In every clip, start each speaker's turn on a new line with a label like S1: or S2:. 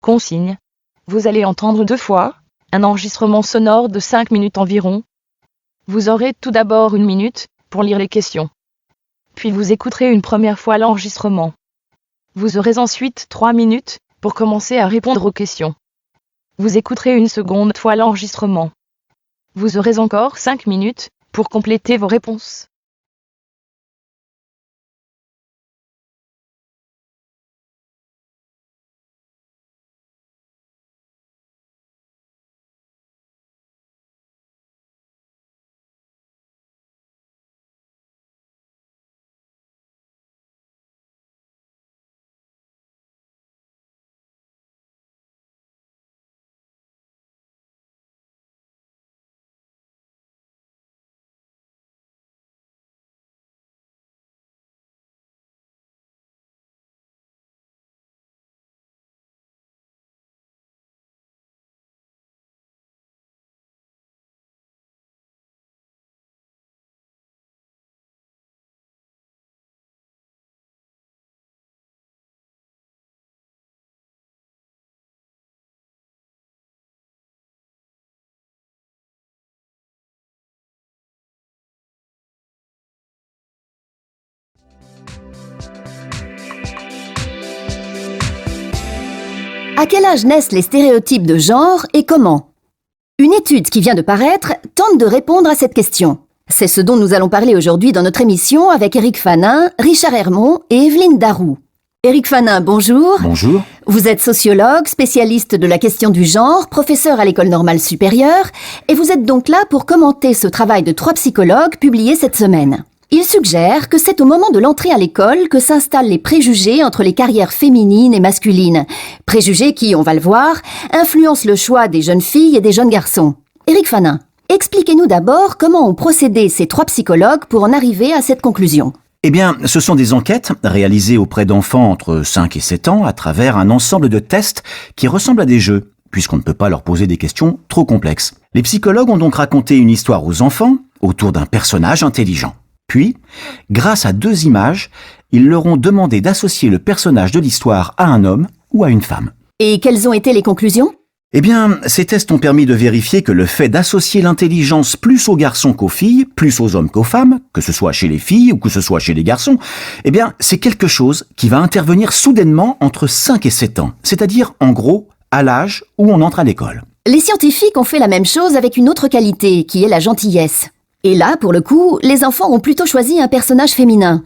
S1: Consigne. Vous allez entendre 2 fois un enregistrement sonore de 5 minutes environ. Vous aurez tout d'abord 1 minute pour lire les questions. Puis vous écouterez une première fois l'enregistrement. Vous aurez ensuite 3 minutes pour commencer à répondre aux questions. Vous écouterez une seconde fois l'enregistrement. Vous aurez encore 5 minutes pour compléter vos réponses.
S2: À quel âge naissent les stéréotypes de genre et comment? Une étude qui vient de paraître tente de répondre à cette question. C'est ce dont nous allons parler aujourd'hui dans notre émission avec Éric Fanin, Richard Hermont et Evelyne Daroux. Éric Fanin, bonjour.
S3: Bonjour.
S2: Vous êtes sociologue, spécialiste de la question du genre, professeur à l'École normale supérieure, et vous êtes donc là pour commenter ce travail de 3 psychologues publié cette semaine. Il suggère que c'est au moment de l'entrée à l'école que s'installent les préjugés entre les carrières féminines et masculines. Préjugés qui, on va le voir, influencent le choix des jeunes filles et des jeunes garçons. Éric Fanin, expliquez-nous d'abord comment ont procédé ces 3 psychologues pour en arriver à cette conclusion.
S3: Eh bien, ce sont des enquêtes réalisées auprès d'enfants entre 5 et 7 ans à travers un ensemble de tests qui ressemblent à des jeux, puisqu'on ne peut pas leur poser des questions trop complexes. Les psychologues ont donc raconté une histoire aux enfants autour d'un personnage intelligent. Puis, grâce à 2 images, ils leur ont demandé d'associer le personnage de l'histoire à un homme ou à une femme.
S2: Et quelles ont été les conclusions ?
S3: Eh bien, ces tests ont permis de vérifier que le fait d'associer l'intelligence plus aux garçons qu'aux filles, plus aux hommes qu'aux femmes, que ce soit chez les filles ou que ce soit chez les garçons, eh bien, c'est quelque chose qui va intervenir soudainement entre 5 et 7 ans, c'est-à-dire, en gros, à l'âge où on entre à l'école.
S2: Les scientifiques ont fait la même chose avec une autre qualité, qui est la gentillesse. Et là, pour le coup, les enfants ont plutôt choisi un personnage féminin.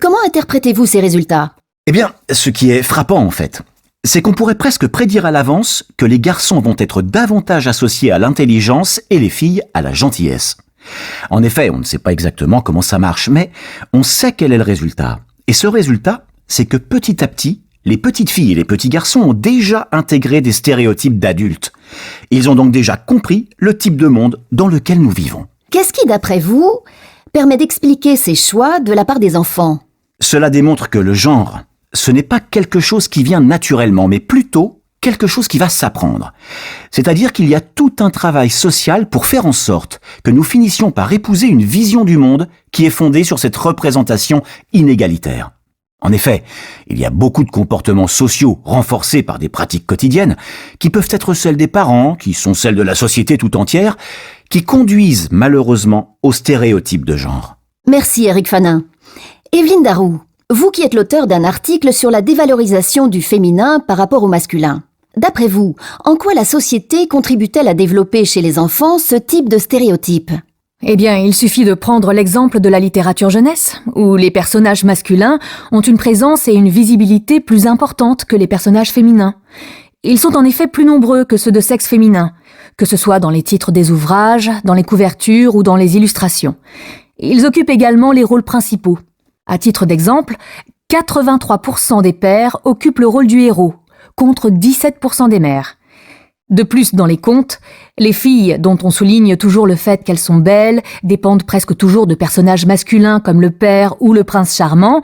S2: Comment interprétez-vous ces résultats ?
S3: Eh bien, ce qui est frappant en fait, c'est qu'on pourrait presque prédire à l'avance que les garçons vont être davantage associés à l'intelligence et les filles à la gentillesse. En effet, on ne sait pas exactement comment ça marche, mais on sait quel est le résultat. Et ce résultat, c'est que petit à petit, les petites filles et les petits garçons ont déjà intégré des stéréotypes d'adultes. Ils ont donc déjà compris le type de monde dans lequel nous vivons.
S2: Qu'est-ce qui, d'après vous, permet d'expliquer ces choix de la part des enfants ?
S3: Cela démontre que le genre, ce n'est pas quelque chose qui vient naturellement, mais plutôt quelque chose qui va s'apprendre. C'est-à-dire qu'il y a tout un travail social pour faire en sorte que nous finissions par épouser une vision du monde qui est fondée sur cette représentation inégalitaire. En effet, il y a beaucoup de comportements sociaux renforcés par des pratiques quotidiennes qui peuvent être celles des parents, qui sont celles de la société tout entière, qui conduisent malheureusement aux stéréotypes de genre.
S2: Merci Éric Fanin. Evelyne Daroux, vous qui êtes l'auteur d'un article sur la dévalorisation du féminin par rapport au masculin. D'après vous, en quoi la société contribue-t-elle à développer chez les enfants ce type de stéréotypes ?
S4: Eh bien, il suffit de prendre l'exemple de la littérature jeunesse, où les personnages masculins ont une présence et une visibilité plus importantes que les personnages féminins. Ils sont en effet plus nombreux que ceux de sexe féminin, que ce soit dans les titres des ouvrages, dans les couvertures ou dans les illustrations. Ils occupent également les rôles principaux. À titre d'exemple, 83% des pères occupent le rôle du héros, contre 17% des mères. De plus, dans les contes, les filles, dont on souligne toujours le fait qu'elles sont belles, dépendent presque toujours de personnages masculins comme le père ou le prince charmant,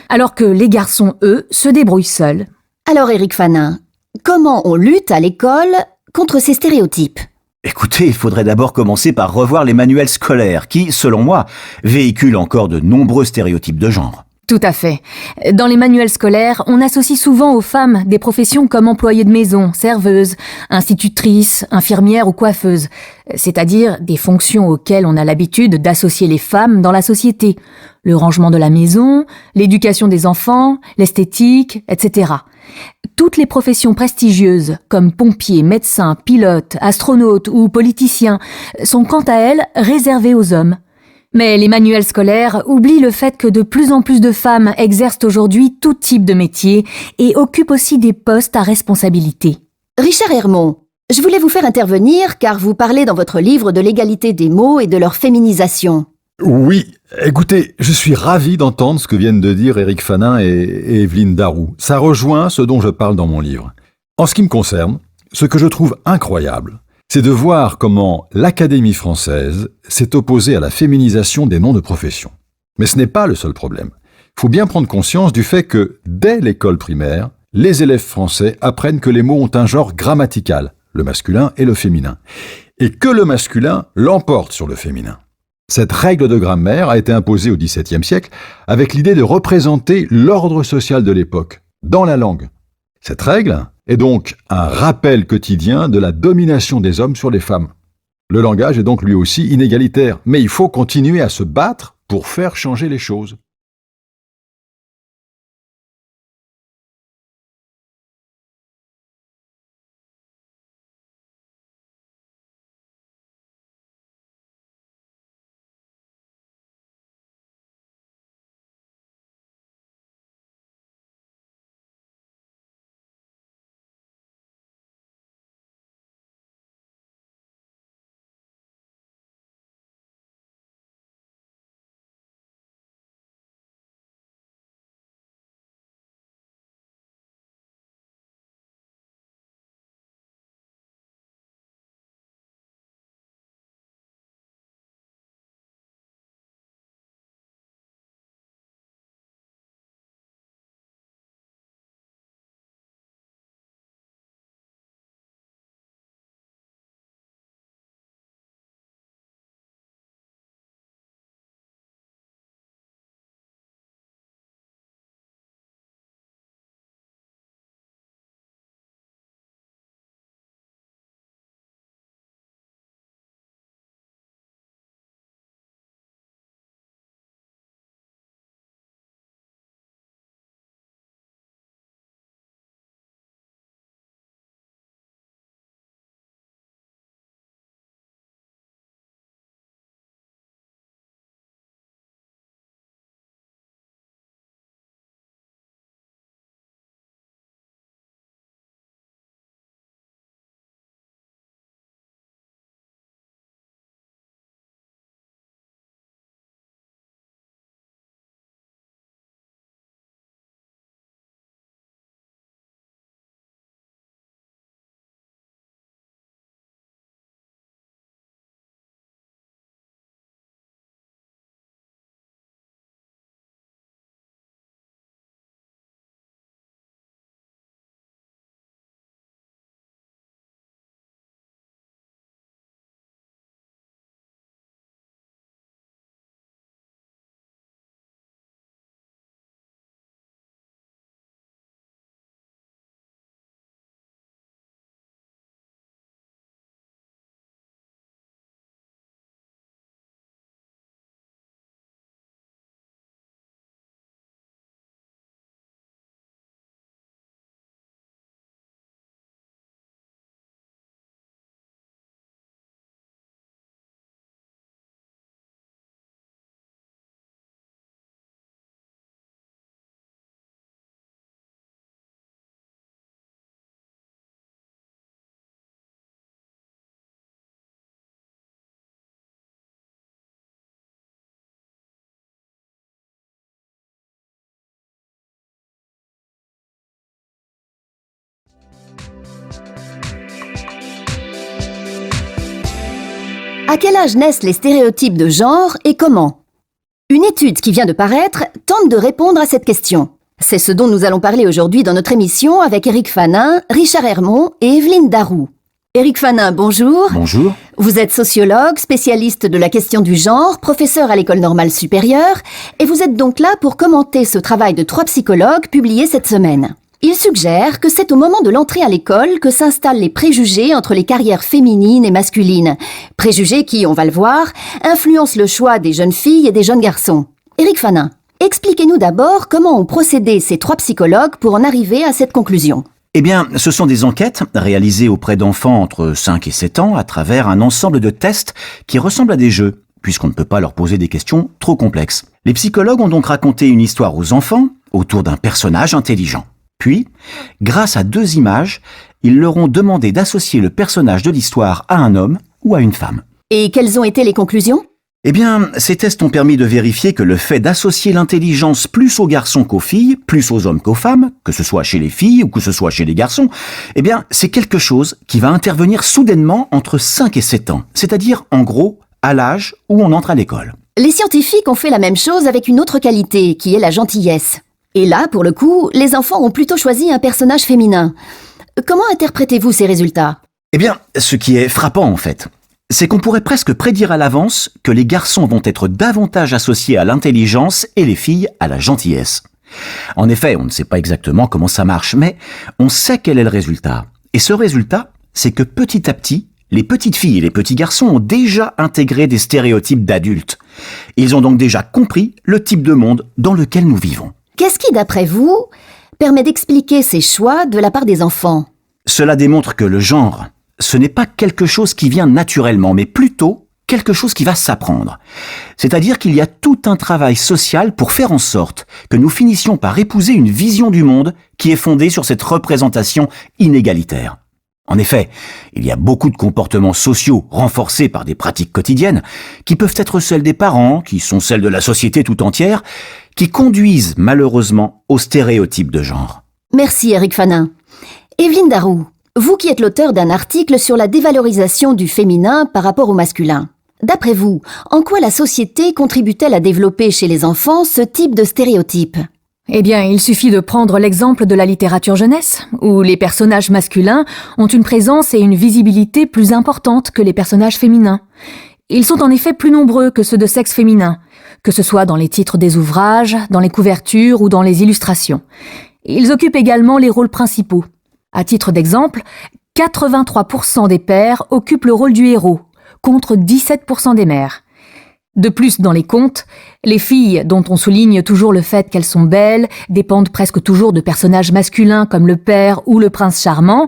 S4: alors que les garçons, eux, se débrouillent seuls.
S2: Alors Éric Fanin, comment on lutte à l'école contre ces stéréotypes ?
S3: Écoutez, il faudrait d'abord commencer par revoir les manuels scolaires qui, selon moi, véhiculent encore de nombreux stéréotypes de genre.
S4: Tout à fait. Dans les manuels scolaires, on associe souvent aux femmes des professions comme employées de maison, serveuses, institutrices, infirmières ou coiffeuses, c'est-à-dire des fonctions auxquelles on a l'habitude d'associer les femmes dans la société. Le rangement de la maison, l'éducation des enfants, l'esthétique, etc. Toutes les professions prestigieuses, comme pompiers, médecins, pilotes, astronautes ou politiciens, sont quant à elles réservées aux hommes. Mais les manuels scolaires oublient le fait que de plus en plus de femmes exercent aujourd'hui tout type de métier et occupent aussi des postes à responsabilité.
S2: Richard Hermont, je voulais vous faire intervenir car vous parlez dans votre livre de l'égalité des mots et de leur féminisation.
S5: Oui, écoutez, je suis ravi d'entendre ce que viennent de dire Éric Fanin et Evelyne Daroux. Ça rejoint ce dont je parle dans mon livre. En ce qui me concerne, ce que je trouve incroyable, c'est de voir comment l'Académie française s'est opposée à la féminisation des noms de profession. Mais ce n'est pas le seul problème. Il faut bien prendre conscience du fait que, dès l'école primaire, les élèves français apprennent que les mots ont un genre grammatical, le masculin et le féminin, et que le masculin l'emporte sur le féminin. Cette règle de grammaire a été imposée au XVIIe siècle avec l'idée de représenter l'ordre social de l'époque, dans la langue. Cette règle est donc un rappel quotidien de la domination des hommes sur les femmes. Le langage est donc lui aussi inégalitaire, mais il faut continuer à se battre pour faire changer les choses.
S2: À quel âge naissent les stéréotypes de genre et comment? Une étude qui vient de paraître tente de répondre à cette question. C'est ce dont nous allons parler aujourd'hui dans notre émission avec Éric Fanin, Richard Hermont et Evelyne Daroux. Éric Fanin, bonjour.
S3: Bonjour.
S2: Vous êtes sociologue, spécialiste de la question du genre, professeur à l'École normale supérieure, et vous êtes donc là pour commenter ce travail de 3 psychologues publié cette semaine. Ils suggèrent que c'est au moment de l'entrée à l'école que s'installent les préjugés entre les carrières féminines et masculines. Préjugés qui, on va le voir, influencent le choix des jeunes filles et des jeunes garçons. Éric Fanin, expliquez-nous d'abord comment ont procédé ces 3 psychologues pour en arriver à cette conclusion.
S3: Eh bien, ce sont des enquêtes réalisées auprès d'enfants entre 5 et 7 ans à travers un ensemble de tests qui ressemblent à des jeux, puisqu'on ne peut pas leur poser des questions trop complexes. Les psychologues ont donc raconté une histoire aux enfants autour d'un personnage intelligent. Puis, grâce à 2 images, ils leur ont demandé d'associer le personnage de l'histoire à un homme ou à une femme.
S2: Et quelles ont été les conclusions ?
S3: Eh bien, ces tests ont permis de vérifier que le fait d'associer l'intelligence plus aux garçons qu'aux filles, plus aux hommes qu'aux femmes, que ce soit chez les filles ou que ce soit chez les garçons, eh bien, c'est quelque chose qui va intervenir soudainement entre 5 et 7 ans, c'est-à-dire, en gros, à l'âge où on entre à l'école.
S2: Les scientifiques ont fait la même chose avec une autre qualité, qui est la gentillesse. Et là, pour le coup, les enfants ont plutôt choisi un personnage féminin. Comment interprétez-vous ces résultats ?
S3: Eh bien, ce qui est frappant en fait, c'est qu'on pourrait presque prédire à l'avance que les garçons vont être davantage associés à l'intelligence et les filles à la gentillesse. En effet, on ne sait pas exactement comment ça marche, mais on sait quel est le résultat. Et ce résultat, c'est que petit à petit, les petites filles et les petits garçons ont déjà intégré des stéréotypes d'adultes. Ils ont donc déjà compris le type de monde dans lequel nous vivons.
S2: Qu'est-ce qui, d'après vous, permet d'expliquer ces choix de la part des enfants ?
S3: Cela démontre que le genre, ce n'est pas quelque chose qui vient naturellement, mais plutôt quelque chose qui va s'apprendre. C'est-à-dire qu'il y a tout un travail social pour faire en sorte que nous finissions par épouser une vision du monde qui est fondée sur cette représentation inégalitaire. En effet, il y a beaucoup de comportements sociaux renforcés par des pratiques quotidiennes qui peuvent être celles des parents, qui sont celles de la société tout entière, qui conduisent malheureusement aux stéréotypes de genre.
S2: Merci Éric Fanin. Evelyne Darroux, vous qui êtes l'auteur d'un article sur la dévalorisation du féminin par rapport au masculin. D'après vous, en quoi la société contribue-t-elle à développer chez les enfants ce type de stéréotype ?
S4: Eh bien, il suffit de prendre l'exemple de la littérature jeunesse, où les personnages masculins ont une présence et une visibilité plus importantes que les personnages féminins. Ils sont en effet plus nombreux que ceux de sexe féminin, que ce soit dans les titres des ouvrages, dans les couvertures ou dans les illustrations. Ils occupent également les rôles principaux. À titre d'exemple, 83% des pères occupent le rôle du héros, contre 17% des mères. De plus, dans les contes, les filles, dont on souligne toujours le fait qu'elles sont belles, dépendent presque toujours de personnages masculins comme le père ou le prince charmant,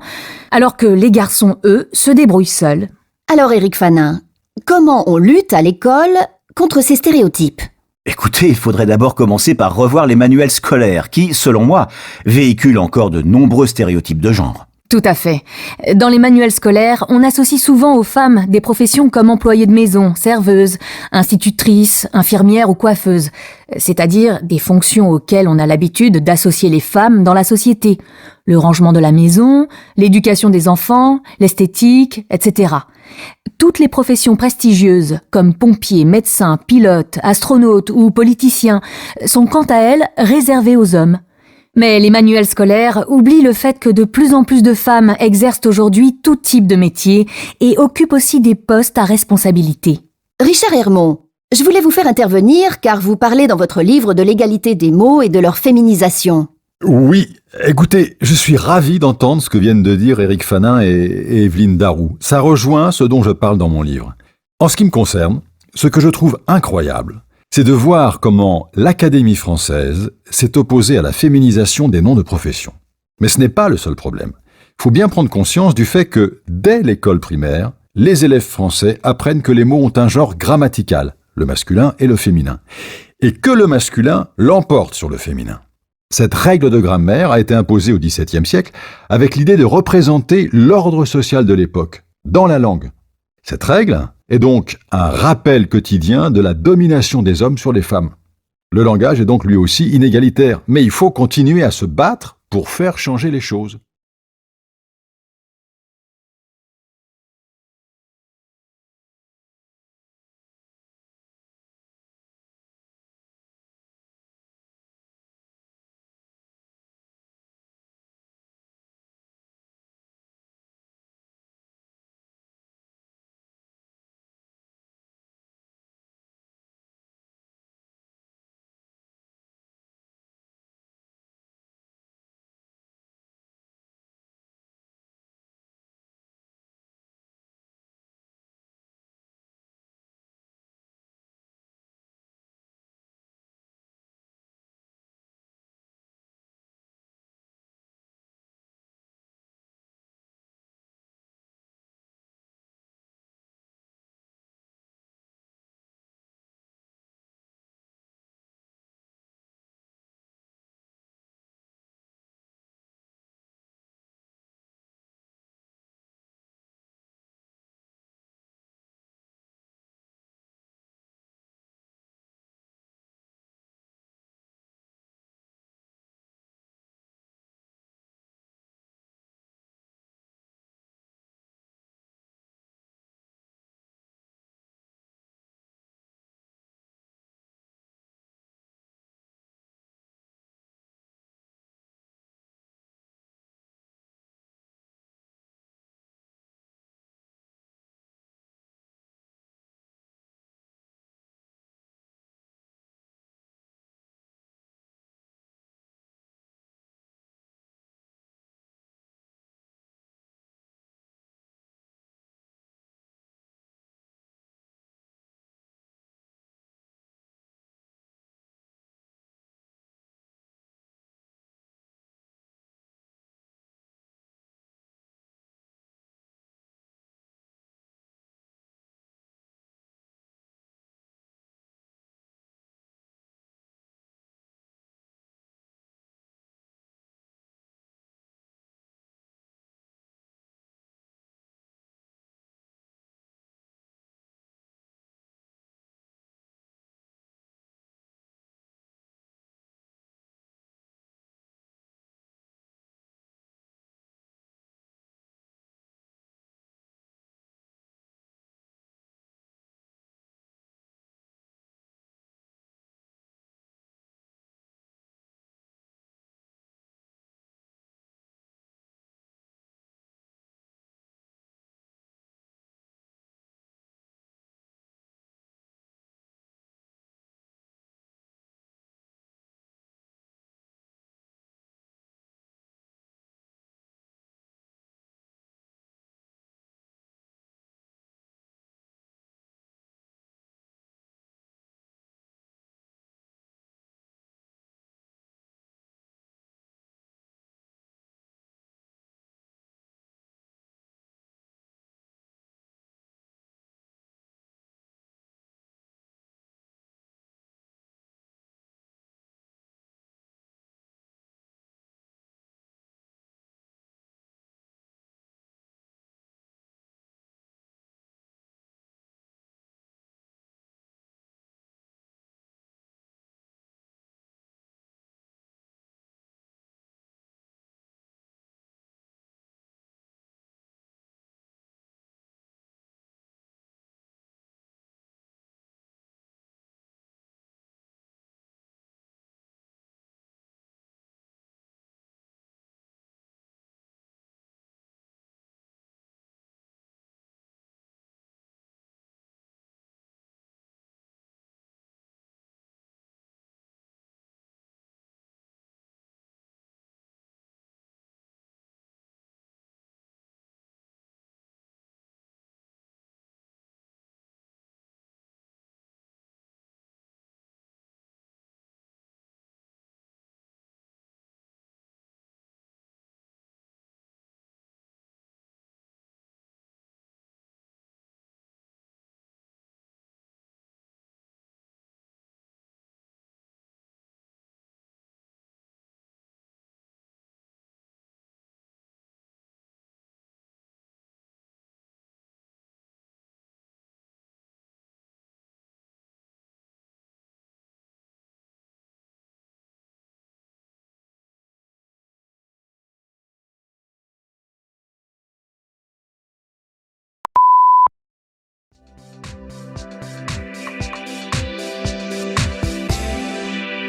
S4: alors que les garçons, eux, se débrouillent seuls.
S2: Alors Éric Fanin, comment on lutte à l'école contre ces stéréotypes ?
S3: Écoutez, il faudrait d'abord commencer par revoir les manuels scolaires qui, selon moi, véhiculent encore de nombreux stéréotypes de genre.
S4: Tout à fait. Dans les manuels scolaires, on associe souvent aux femmes des professions comme employées de maison, serveuses, institutrices, infirmières ou coiffeuses, c'est-à-dire des fonctions auxquelles on a l'habitude d'associer les femmes dans la société. Le rangement de la maison, l'éducation des enfants, l'esthétique, etc. Toutes les professions prestigieuses, comme pompiers, médecins, pilotes, astronautes ou politiciens, sont quant à elles réservées aux hommes. Mais les manuels scolaires oublient le fait que de plus en plus de femmes exercent aujourd'hui tout type de métier et occupent aussi des postes à responsabilité.
S2: Richard Hermont, je voulais vous faire intervenir car vous parlez dans votre livre de l'égalité des mots et de leur féminisation.
S5: Oui, écoutez, je suis ravi d'entendre ce que viennent de dire Éric Fanin et Evelyne Darroux. Ça rejoint ce dont je parle dans mon livre. En ce qui me concerne, ce que je trouve incroyable, c'est de voir comment l'Académie française s'est opposée à la féminisation des noms de profession. Mais ce n'est pas le seul problème. Il faut bien prendre conscience du fait que, dès l'école primaire, les élèves français apprennent que les mots ont un genre grammatical, le masculin et le féminin, et que le masculin l'emporte sur le féminin. Cette règle de grammaire a été imposée au XVIIe siècle avec l'idée de représenter l'ordre social de l'époque, dans la langue. Cette règle est donc un rappel quotidien de la domination des hommes sur les femmes. Le langage est donc lui aussi inégalitaire, mais il faut continuer à se battre pour faire changer les choses.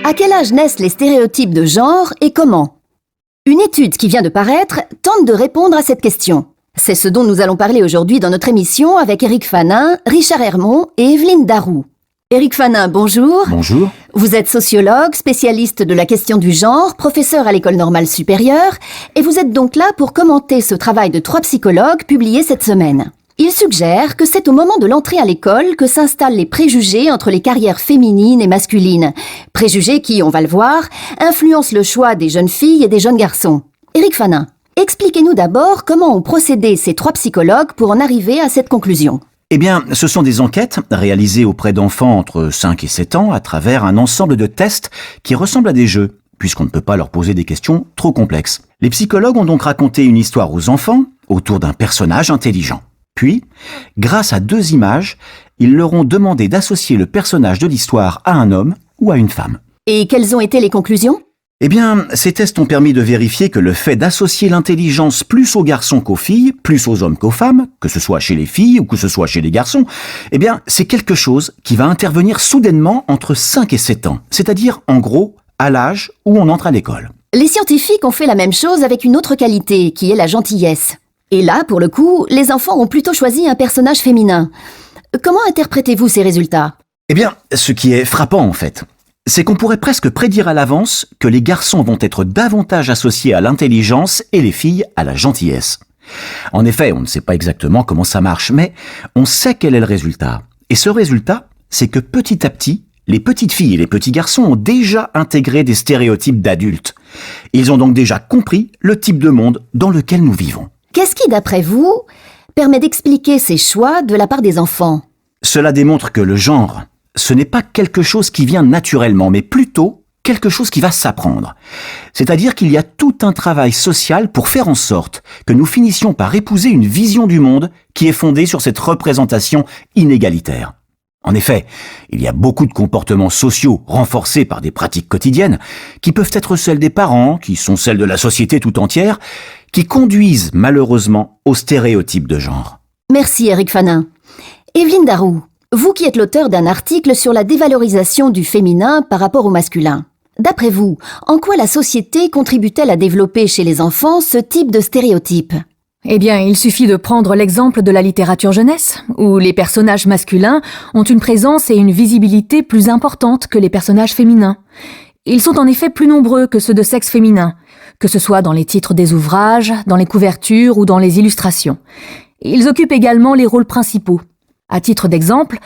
S2: À quel âge naissent les stéréotypes de genre et comment? Une étude qui vient de paraître tente de répondre à cette question. C'est ce dont nous allons parler aujourd'hui dans notre émission avec Éric Fanin, Richard Hermont et Evelyne Darroux. Éric Fanin, bonjour.
S3: Bonjour.
S2: Vous êtes sociologue, spécialiste de la question du genre, professeur à l'École normale supérieure, et vous êtes donc là pour commenter ce travail de 3 psychologues publié cette semaine. Ils suggèrent que c'est au moment de l'entrée à l'école que s'installent les préjugés entre les carrières féminines et masculines. Préjugés qui, on va le voir, influencent le choix des jeunes filles et des jeunes garçons. Éric Fanin, expliquez-nous d'abord comment ont procédé ces 3 psychologues pour en arriver à cette conclusion.
S3: Eh bien, ce sont des enquêtes réalisées auprès d'enfants entre 5 et 7 ans à travers un ensemble de tests qui ressemblent à des jeux, puisqu'on ne peut pas leur poser des questions trop complexes. Les psychologues ont donc raconté une histoire aux enfants autour d'un personnage intelligent. Puis, grâce à 2 images, ils leur ont demandé d'associer le personnage de l'histoire à un homme ou à une femme.
S2: Et quelles ont été les conclusions ?
S3: Eh bien, ces tests ont permis de vérifier que le fait d'associer l'intelligence plus aux garçons qu'aux filles, plus aux hommes qu'aux femmes, que ce soit chez les filles ou que ce soit chez les garçons, eh bien, c'est quelque chose qui va intervenir soudainement entre 5 et 7 ans, c'est-à-dire, en gros, à l'âge où on entre à l'école.
S2: Les scientifiques ont fait la même chose avec une autre qualité, qui est la gentillesse. Et là, pour le coup, les enfants ont plutôt choisi un personnage féminin. Comment interprétez-vous ces résultats ?
S3: Eh bien, ce qui est frappant, en fait, c'est qu'on pourrait presque prédire à l'avance que les garçons vont être davantage associés à l'intelligence et les filles à la gentillesse. En effet, on ne sait pas exactement comment ça marche, mais on sait quel est le résultat. Et ce résultat, c'est que petit à petit, les petites filles et les petits garçons ont déjà intégré des stéréotypes d'adultes. Ils ont donc déjà compris le type de monde dans lequel nous vivons.
S2: Qu'est-ce qui, d'après vous, permet d'expliquer ces choix de la part des enfants ?
S3: Cela démontre que le genre, ce n'est pas quelque chose qui vient naturellement, mais plutôt quelque chose qui va s'apprendre. C'est-à-dire qu'il y a tout un travail social pour faire en sorte que nous finissions par épouser une vision du monde qui est fondée sur cette représentation inégalitaire. En effet, il y a beaucoup de comportements sociaux renforcés par des pratiques quotidiennes qui peuvent être celles des parents, qui sont celles de la société tout entière, qui conduisent malheureusement aux stéréotypes de genre.
S2: Merci Éric Fanin. Evelyne Darroux, vous qui êtes l'auteur d'un article sur la dévalorisation du féminin par rapport au masculin. D'après vous, en quoi la société contribue-t-elle à développer chez les enfants ce type de stéréotype ?
S4: Eh bien, il suffit de prendre l'exemple de la littérature jeunesse, où les personnages masculins ont une présence et une visibilité plus importantes que les personnages féminins. Ils sont en effet plus nombreux que ceux de sexe féminin, que ce soit dans les titres des ouvrages, dans les couvertures ou dans les illustrations. Ils occupent également les rôles principaux. À titre d'exemple,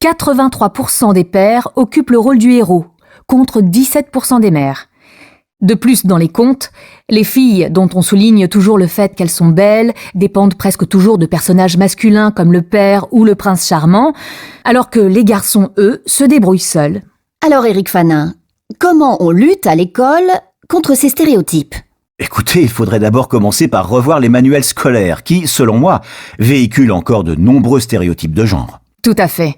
S4: 83% des pères occupent le rôle du héros, contre 17% des mères. De plus, dans les contes, les filles, dont on souligne toujours le fait qu'elles sont belles, dépendent presque toujours de personnages masculins comme le père ou le prince charmant, alors que les garçons, eux, se débrouillent seuls.
S2: Alors Éric Fanin, comment on lutte à l'école contre ces stéréotypes ?
S3: Écoutez, il faudrait d'abord commencer par revoir les manuels scolaires qui, selon moi, véhiculent encore de nombreux stéréotypes de genre.
S4: Tout à fait.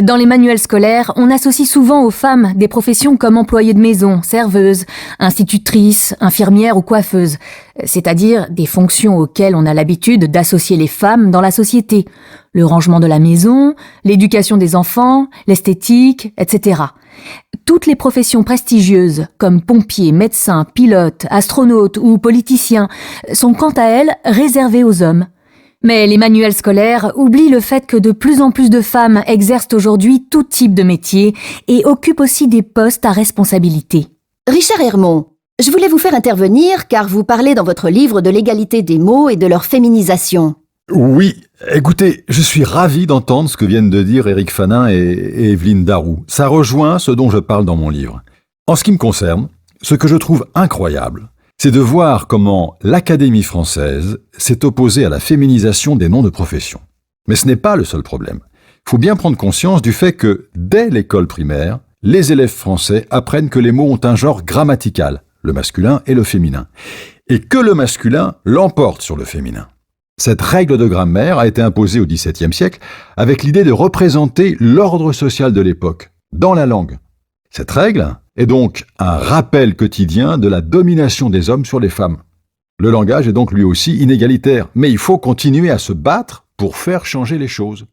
S4: Dans les manuels scolaires, on associe souvent aux femmes des professions comme employées de maison, serveuses, institutrices, infirmières ou coiffeuses, c'est-à-dire des fonctions auxquelles on a l'habitude d'associer les femmes dans la société. Le rangement de la maison, l'éducation des enfants, l'esthétique, etc. Toutes les professions prestigieuses, comme pompiers, médecins, pilotes, astronautes ou politiciens, sont quant à elles réservées aux hommes. Mais les manuels scolaires oublient le fait que de plus en plus de femmes exercent aujourd'hui tout type de métier et occupent aussi des postes à responsabilité.
S2: Richard Hermont, je voulais vous faire intervenir car vous parlez dans votre livre de l'égalité des mots et de leur féminisation.
S5: Oui, écoutez, je suis ravi d'entendre ce que viennent de dire Éric Fanin et Evelyne Darroux. Ça rejoint ce dont je parle dans mon livre. En ce qui me concerne, ce que je trouve incroyable, c'est de voir comment l'Académie française s'est opposée à la féminisation des noms de profession. Mais ce n'est pas le seul problème. Il faut bien prendre conscience du fait que, dès l'école primaire, les élèves français apprennent que les mots ont un genre grammatical, le masculin et le féminin, et que le masculin l'emporte sur le féminin. Cette règle de grammaire a été imposée au XVIIe siècle avec l'idée de représenter l'ordre social de l'époque, dans la langue. Cette règle est donc un rappel quotidien de la domination des hommes sur les femmes. Le langage est donc lui aussi inégalitaire, mais il faut continuer à se battre pour faire changer les choses.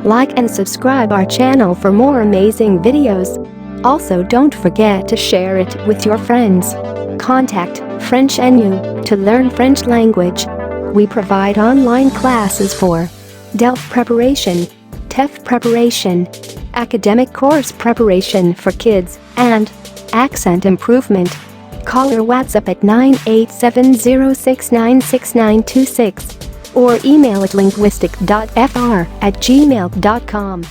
S6: Like and subscribe our channel for more amazing videos. Also, don't forget to share it with your friends. Contact French NU to learn French language. We provide online classes for DELF preparation, TEF preparation, academic course preparation for kids, and accent improvement. Call or WhatsApp at 987069696 or email at linguistic.fr@gmail.com.